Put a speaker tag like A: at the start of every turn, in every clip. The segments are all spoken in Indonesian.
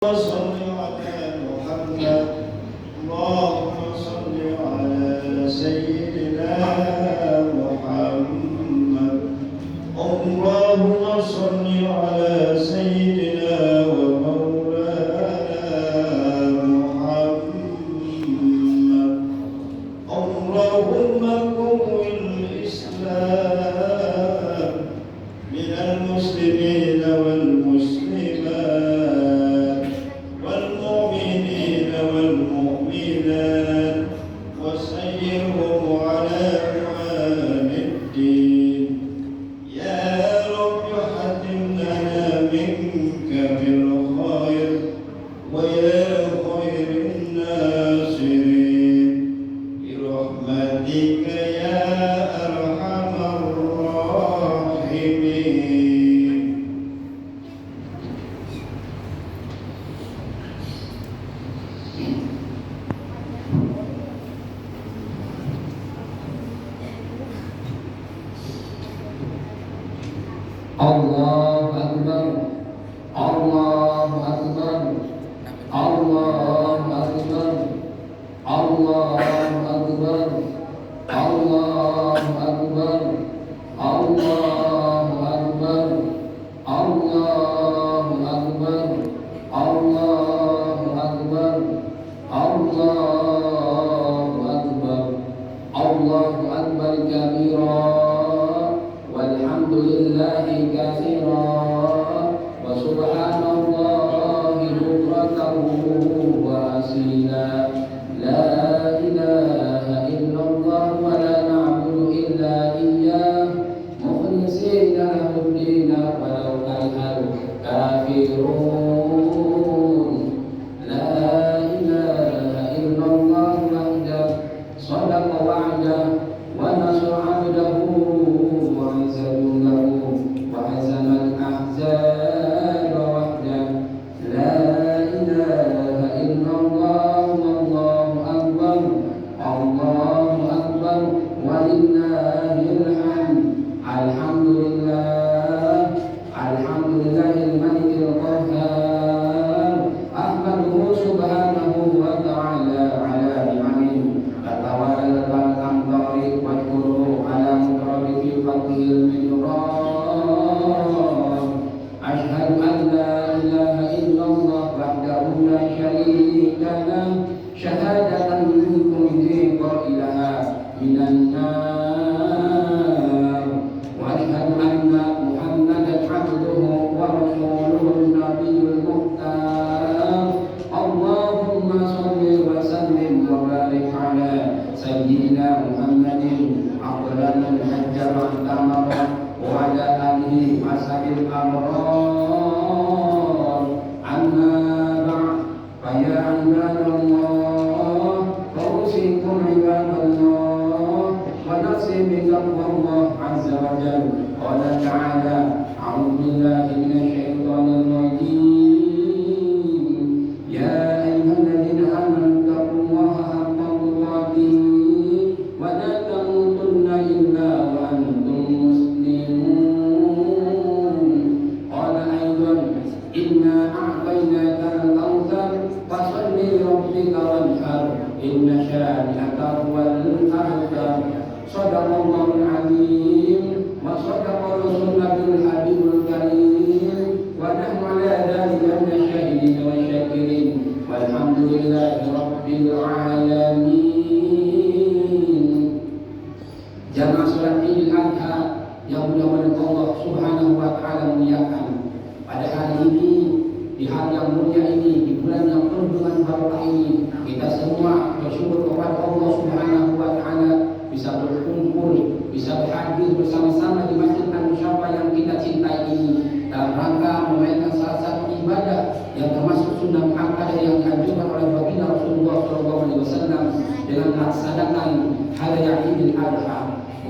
A: صل على محمد. اللهم صل على سيدنا محمد. اللهم صل على سيدنا ومولانا محمد. اللهم قوم الإسلام من المسلمين والمسلمات والمؤمنين والمؤمنات وسيرهم على قوام الدين. يا رب حتمنا منك بالخير ويا خير الناصرين برحمتك يا أرحم الراحمين.
B: Allahu Akbar, Allahu Akbar, Allahu Akbar, Allahu Akbar, Allahu Akbar, Allahu Akbar, Allahu Akbar, Allahu Akbar, Allahu Akbar, Allahu Akbar kabira. Walhamdulillahi katsira wa subhanallahi bukratan wa asila. La ilaha illallah wa la na'budu illa iyyah mukhlishina lahu-d-din walau karihal kafirun. La ilaha illallah wahdahu shadaqa wa'dahu wa nasara 'abdahu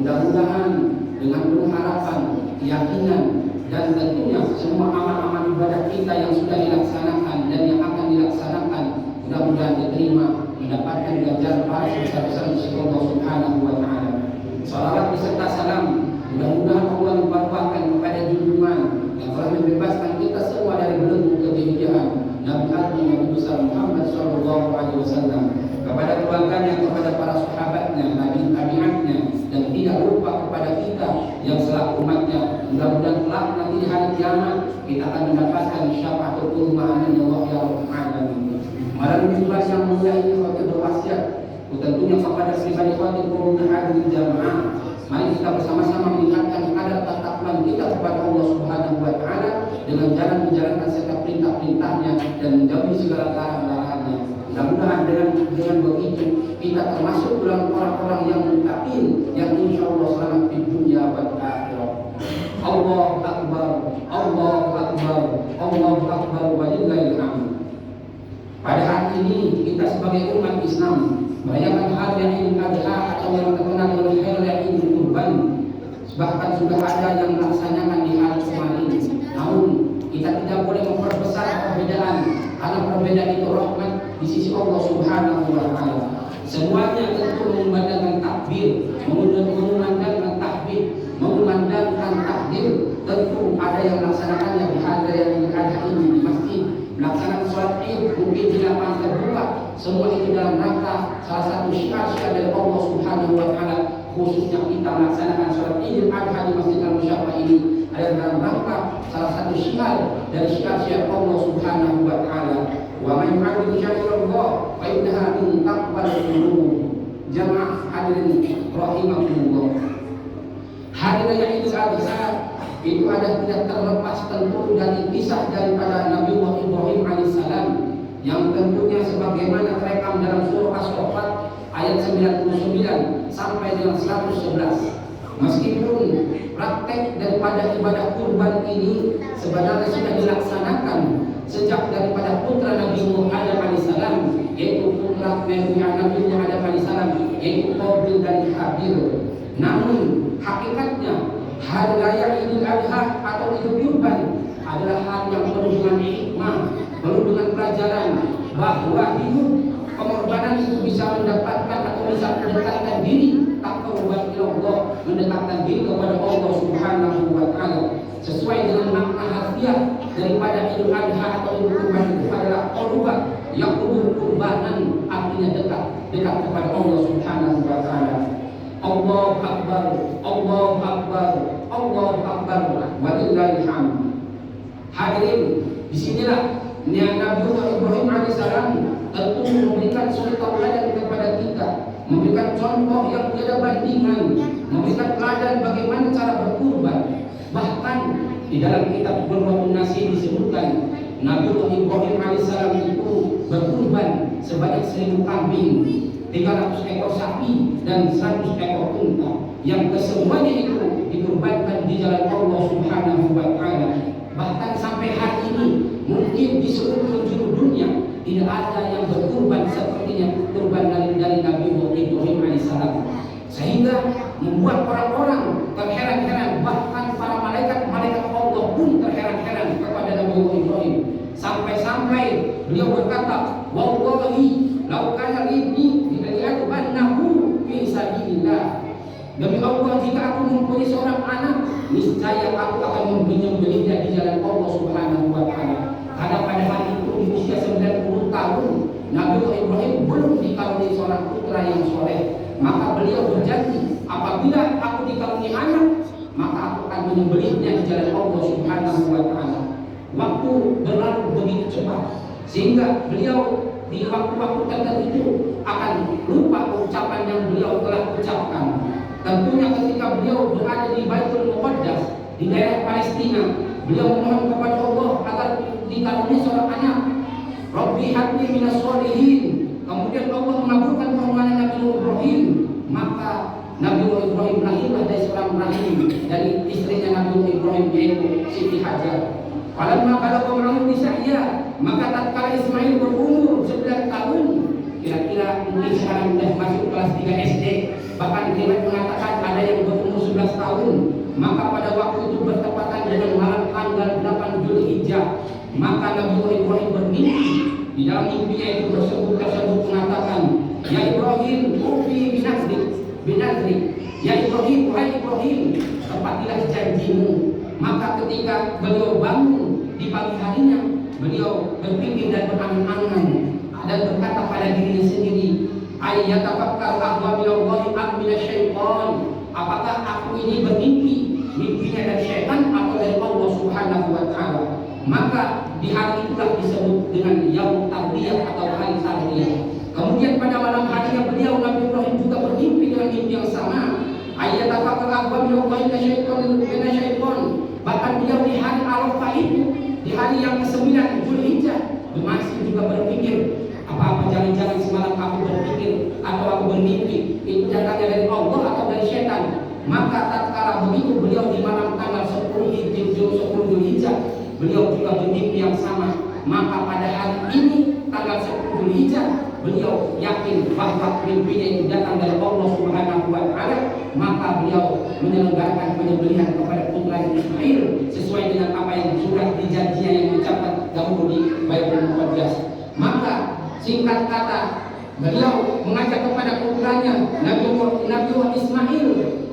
B: Mudah-mudahan dengan penuh harapan, keyakinan, dan tentunya semua amal-amal ibadah kita yang sudah dilaksanakan dan yang akan dilaksanakan mudah-mudahan diterima, mendapatkan ganjaran pahala sebesar-besar sisi Allah Subhanahu wa taala. Salawat beserta salam mudah-mudahan Allah limpahkan kepada junjungan yang telah membebaskan kita semua dari belenggu kejahilian, Nabi alaihi wasallam, kepada keluarganya, kepada para sahabatnya, tabi'atnya, dan tidak lupa kepada kita yang selaku umatnya. Mudah-mudahan kelak nanti di hari kiamat kita akan mendapatkan syafaatul uzma min Allah ya rabbal alamin. Malam Jumat yang mulia ini waktu berwasiat tentunya kepada pribadi khawatir umum hadir jamaah. Mari kita bersama-sama meningkatkan kadar ketakwaan kita kepada Allah Subhanahu wa taala dengan jalan menjalankan setiap perintah-perintahnya dan menjauhi segala larangan-larangannya. Mudah-mudahan dengan begitu kita termasuk dalam orang-orang yang muttaqin yang insyaallah selamat di dunia wal akhirah. Allahu akbar, Allahu akbar, Allahu akbar walillahil hamd. Pada hari ini kita sebagai umat Islam merayakan hari Idul Adha atau yang terkenal dengan hari Idul Kurban. Bahkan sudah ada yang melaksanakan di hari kemarin. Namun kita tidak boleh memperbesar perbedaan, karena perbedaan itu rahmat di sisi Allah Subhanahu wa taala. Semuanya tentu mengumandangkan takbir, mengumandangkan takbir, mengumandangkan takbir. Tentu ada yang melaksanakannya di hari yang ada ini di masjid, melaksanakan sholat Id mungkin di lapangan terbuka. Semua itu dalam rangka salah satu syiar-syiar dari Allah Subhanahu wa taala, khususnya kita melaksanakan sholat Idul Adha di Masjid Al-Musyaffah ini adalah dalam rangka salah satu syiar dari syiar-syiar Allah Subhanahu wa taala. Wa man yu'azzim sya'irallah fa innaha min taqwal qulub. Jamaah hadirin rahimakumullah. Hari raya Idul Adha itu ada tidak terlepas tentu dari kisah daripada Nabi Ibrahim alaihissalam yang tentunya sebagaimana terekam dalam surah As-Saffat ayat 99 sampai dengan 111. Meskipun praktek daripada ibadah kurban ini sebenarnya sudah dilaksanakan sejak daripada putra Nabi Adam alaihissalam, yaitu putra Nabi Adam alaihissalam, yaitu Qabil dan Habil. Namun hakikatnya hari raya Idul Adha atau Idul Kurban adalah hari yang penuh dengan hikmah, penuh dengan pelajaran bahwa hidup pengorbanan itu bisa mendapatkan atau bisa mendekatkan diri taqarruban ila Allah, mendekatkan diri kepada Allah Subhanahu wa taala. Sesuai dengan makna harfiah daripada Idul Adha atau Idul Kurban itu adalah qurban, yang kurbanan artinya dekat kepada Allah Subhanahu wa taala. Allahu akbar, Allahu akbar, Allahu akbar walillahil hamd. Hadirin, disinilah Nabi Ibrahim alaihissalam tentu memberikan suri tauladan kepada kita, memberikan contoh yang tiada bandingan, memberikan teladan bagaimana cara berkurban. Bahkan di dalam kitab Qur'an Nasi disebutkan Nabi Ibrahim alaihissalam itu berkurban sebanyak 1000 kambing, 300 ekor sapi dan 100 ekor unta, yang kesemuanya itu dikurbankan di jalan Allah Subhanahu wa taala. Bahkan sampai hari ini mungkin di seluruh penjuru dunia tidak ada yang berkurban sepertinya kurban dari Nabi Ibrahim alaihissalam, sehingga membuat orang-orang terheran-heran, bahkan para malaikat Allah pun terheran-heran kepada Nabi Ibrahim, sampai-sampai beliau berkata, wallahi lau kana ibni li'adbannahu fi sabilillah. Demi Allah, jika aku mempunyai seorang anak, niscaya aku akan membelinya di jalan Allah Subhanahu wa taala. Karena pada hari itu di usia 90 tahun Nabi Ibrahim belum dikaruniai seorang putra yang soleh. Maka beliau berjanji, apabila aku dikaruniai anak, maka aku akan menyembelihnya di jalan Allah Subhanahu wa taala. Waktu berlalu begitu cepat sehingga beliau di waktu-waktu tertentu akan lupa ucapan yang beliau telah ucapkan. Tentunya ketika beliau berada di Baitul Muqaddas di daerah Palestina, beliau memohon kepada Allah agar dikaruniai seorang anak. Rabbi habli minas sholihin. Kemudian Allah mengabulkan permohonan Nabi Ibrahim. Maka Nabi Ibrahim lahirlah dari seorang rahim dari istrinya Nabi Ibrahim, yaitu Siti Hajar. Falamma balagha ma'ahu nisya, maka tatkala Ismail berumur 11 tahun, kira-kira mungkin sekarang sudah masuk kelas 3 SD, bahkan riwayat mengatakan ada yang berumur 11 tahun. Maka pada waktu itu bertepatan dengan malam tanggal 8 Zulhijjah, maka Nabi Ibrahim bermimpi. Di dalam mimpinya itu tersebut mengatakan, ya Ibrahim, ufi binazri, ya Ibrahim, wahai Ibrahim, tepatilah janjimu. Maka ketika beliau bangun di pagi harinya, beliau berpikir dan berangan-angan dan berkata kepada dirinya sendiri, ayyatafakkar ahwa minallahi am minasyaitan, apakah aku ini bermimpi, mimpinya dari syaitan atau dari Allah Subhanahu wa taala. Maka di hari itulah disebut dengan yaum tarbiyah atau hari tarbiyah. Kemudian pada malam harinya beliau Nabi Ibrahim juga bermimpi dengan mimpi yang sama, ayyatafakkar ahwa minallahi minasyaitan. Bahkan beliau di hari Arafah itu, di hari yang ke-9 Zulhijjah, masih juga berpikir, apa jangan-jangan semalam aku berpikir atau aku bermimpi itu datangnya dari Allah atau dari syaitan. Maka tatkala begitu beliau di malam tanggal 10 Zulhijjah, beliau juga bermimpi yang sama. Maka pada hari ini tanggal 10 Zulhijjah, beliau yakin bahwa mimpinya itu datang dari Allah Subhanahu wa taala. Maka beliau menyelenggarakan penyembelihan kepada putra Ismail sesuai dengan apa yang sudah dijanjinya yang diucapkan dahulu di Baitul Muqaddas. Maka singkat kata, beliau mengajak kepada putranya Nabi Ismail,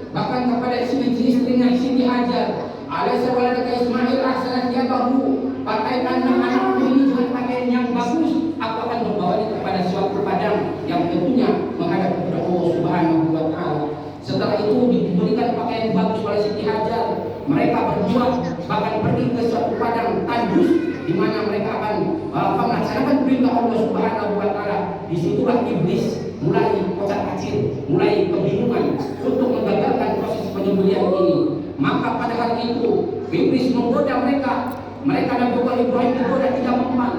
B: bahkan kepada istri-istrinya Siti Hajar, alaisa waladaka Ismail ahsanat yadahu, pakaikan anakku ini dengan pakaian yang bagus, aku akan membawanya kepada suatu padang yang tentunya menghadap kepada Allah Subhanahu wa taala. Setelah itu diberikan pakaian bagus oleh Siti Hajar. Mereka berdua bahkan pergi ke suatu padang tandus di mana mereka akan melaksanakan perintah Allah Subhanahu wa taala. Disitulah iblis mulai kocar-kacir, mulai kebingungan untuk menggagalkan proses penyembelihan ini. Maka pada hari itu iblis menggoda mereka. Nabi Ibrahim digoda tidak mempan,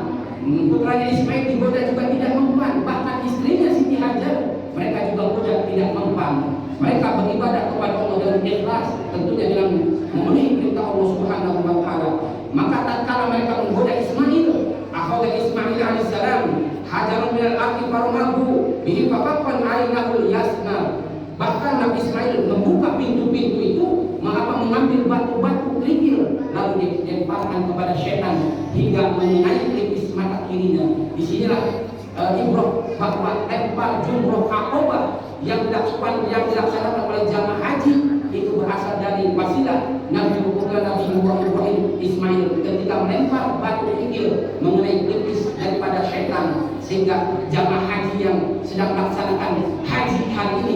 B: putranya Ismail digoda juga tidak mempan, bahkan istrinya Siti Hajar mereka juga goda tidak mempan. Mereka beribadah kepada Allah dengan ikhlas, tentunya dengan memenuhi perintah Allah Subhanahu wa taala. Maka tatkala mereka menggoda Ismail, akhadha Ismail alaihissalam hajarun minal ardi faramahu bihi faqafan ainahul yasna. Bahkan Nabi Ismail membuka pintu-pintu itu, mengambil batu-batu kerikil lalu dilemparkan kepada syaitan hingga mengenai pelipis mata kirinya. Disinilah ibrah bahwa lempar jumroh Aqabah yang dilaksanakan oleh jamaah haji itu berasal dari wasilah Nabi Ibrahim Ismail ketika melempar batu kerikil mengenai pelipis daripada syaitan, sehingga jamaah haji yang sedang melaksanakan haji hari ini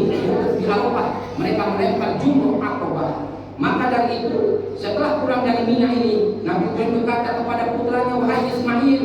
B: di Arafah mereka melempar jumroh Aqabah. Maka dari itu setelah pulang dari Mina ini, Nabi Ibrahim berkata kepada putranya, wahai Ismail,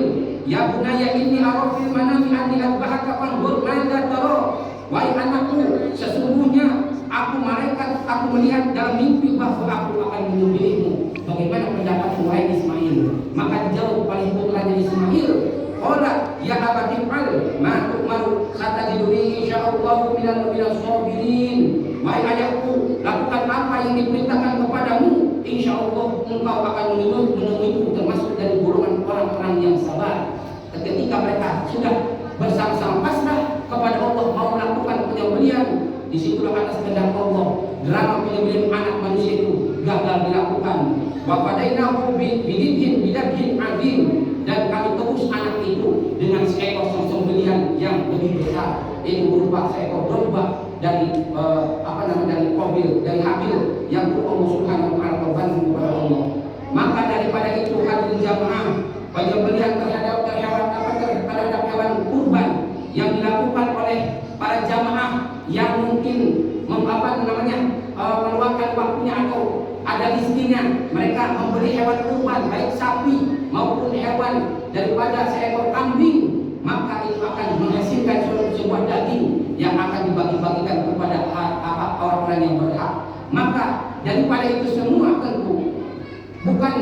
B: ya bunayya inni ara fil manami anni adbahaka fanzur madza tara. Wahai anakku, sesungguhnya aku melihat dalam mimpi bahwa aku akan menyembelihmu. Bagaimana pendapatmu wahai Ismail? Maka dijawab oleh putranya Ismail, qala ya abati fa'al ma tu'maru satajiduni insyaallah minal sabirin. Wahai ayahku, lakukan apa yang diperintahkan kepadamu, insyaallah engkau akan menemuiku termasuk dari golongan orang-orang yang sabar. Ketika mereka sudah bersama-sama pasrah kepada Allah mau melakukan penyembelihan, disitulah atas kehendak Allah drama penyembelihan anak manusia itu gagal dilakukan. Wa fadainahu bidibhin azim, dan kami tebus anak itu dengan seekor sembelihan yang lebih besar, itu berupa seekor domba dari dari Habil yang Allah Subhanahu wa taala korbankan kepada Allah. Maka daripada itu hadirin jamaah, penyembelihan terhadap hewan kurban yang dilakukan oleh para jamaah yang mungkin meluangkan waktunya atau ada listinya, mereka membeli hewan kurban baik sapi maupun hewan daripada seekor kambing, maka itu akan menghasilkan sebuah daging yang akan dibagi-bagikan kepada orang-orang yang berhak. Maka daripada itu semua tentu bukan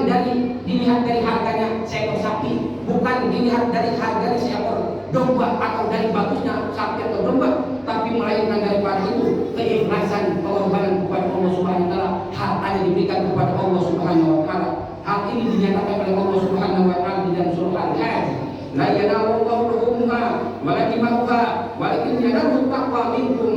B: dilihat dari harganya seekor sapi, bukan dilihat dari harganya seekor domba atau dari bagusnya sapi atau domba, tapi melainkan daripada itu keikhlasan pengorbanan kepada Allah Subhanahu wa taala, hartanya diberikan kepada Allah Subhanahu wa taala. Hal ini dinyatakan oleh Allah Subhanahu wa taala di dalam surah Al-Hajj, la yanalullahu luhumha wala dima'uha walakin yanaluhu taqwa minkum.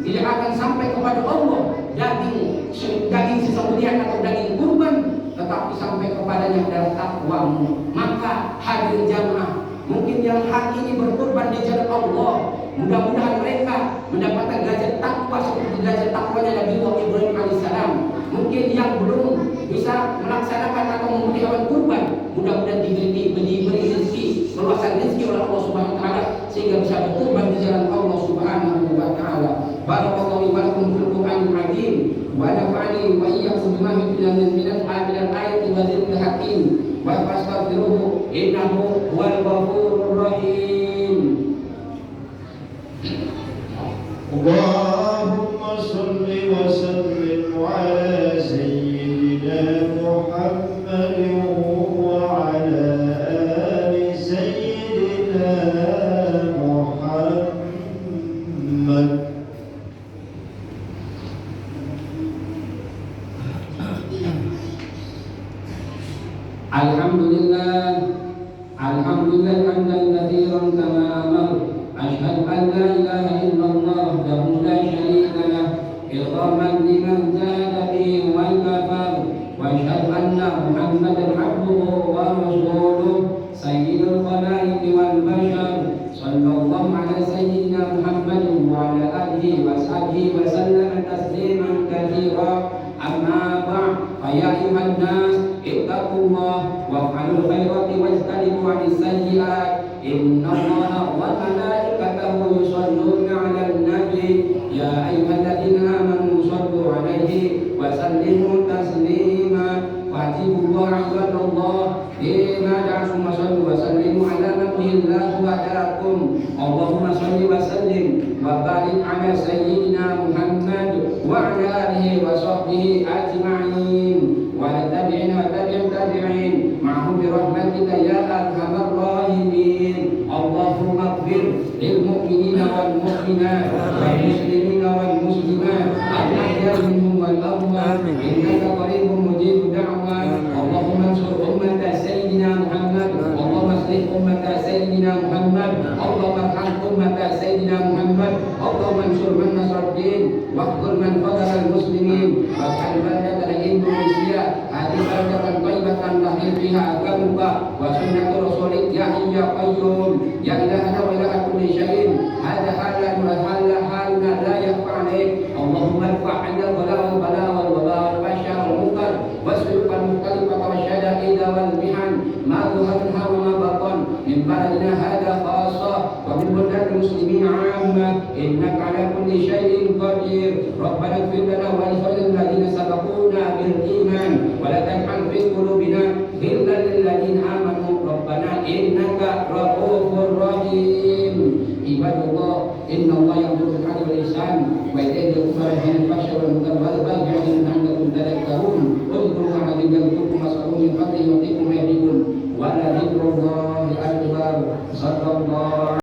B: Tidak akan sampai kepada Allah daging sembelihan atau daging kurban, tetapi sampai kepadanya adalah takwamu. Maka hadirin jamaah, mungkin yang hari ini berkorban di jalan Allah, mudah-mudahan mereka mendapatkan derajat takwa seperti derajat takwanya Nabi Ibrahim alaihissalam. Mungkin yang belum bisa melaksanakan atau membeli hewan kurban, mudah-mudahan diberi rezeki, meluaskan rezeki oleh Allah Subhanahu wa taala sehingga bisa berkorban di jalan Allah Subhanahu wa taala. Barakallahu wa lakum fil Qur'anil Azim wa nafa'ani wa iyyakum bima fihi min al-ayati wa dhikril hakim wa fastaghfiruhu innahu huwal ghafurur rahim.
A: Allahumma salli wa sallim ala sayyidina Muhammadin wa ala ali sayyidina Muhammad.
B: Alhamdulillah hamdan katsiran kama amar. Asyhadu an la ilaha illallah wahdahu la syarika lah iqaman liman jahada bihi wal kafar. Wa asyhadu anna Muhammadan abduhu wa rasuluh sayyidul khalaiqi wal bashar. Sallallahu ala sayyidina Muhammadin wa ala alihi wa sahbihi wa sallama tasliman katsira. Amma ba'd, fa ya ayyuhan nas ittaqullah waf'alul khairati wajtanibu 'anil sayyi'at. Innallaha wa malaikatahu yusholluna 'alan nabi ya ayyuhalladzina amanu shallu 'alaihi wa sallimu taslima. Fatihullaha ibadallah bima da'akum wa sallu wa sallimu 'ala nabiyillah wa da'akum. Allahumma shalli wa sallim wa barik 'ala sayyidina Muhammad wa 'ala alihi wa sahbihi ajma'in wa ala tabi'in wa tabi'in tabi'in ma'hum bi rahmatika ya arhamar rahimin. Allahumma ighfir lil mu'minina wal mu'minat wal muslimina wal muslimat al-ahya'i minhum wal amwat innaka qaribun mujibud da'wat. Allahumma ansur ummata sayyidina Muhammad. Allahumma aslih ummata sayyidina Muhammad. Allahumma arham ummata sayyidina Muhammad. Allahumma ansur man nasar din waqtul man qadara al-muslimin waj'al baladana Indonesia hadi baladatan thayyibatan lahir fiha agamuka wa sunnatu rasulik ya hayyu ya qayyum ya ilahana wa ilaha kulli syai'in hadha halan wa haluna la yakhfa 'alaik. Allahumma irfa' 'anna al-bala wal waba wal fahsya wal munkar wasriq al-mukhtalifata wa syada'ida wal mihan ma dhuharha wa ma batan min baladina hadha khassah wa min buldanil muslimin 'amma innaka 'ala kulli syai'in qadir. Rabbana ighfir lana wa li ikhwanina alladhina sabaquna bil iman wa la taj'al fi qulubina ghillan lil ladzina amanu rabbana innaka ra'ufur rahim. Ibadallah innallaha ya'muru bil 'adli wal ihsan wa ita'i dhil qurba wa yanha 'anil fahsya'i wal munkari wal baghi ya'idhukum la'allakum tadhakkarun. Udhkurullaha 'azim yadhkurkum was'aluhu min fadlihi yu'tikum wa yahdikum wa la dhikrullahi akbar. Sallallahu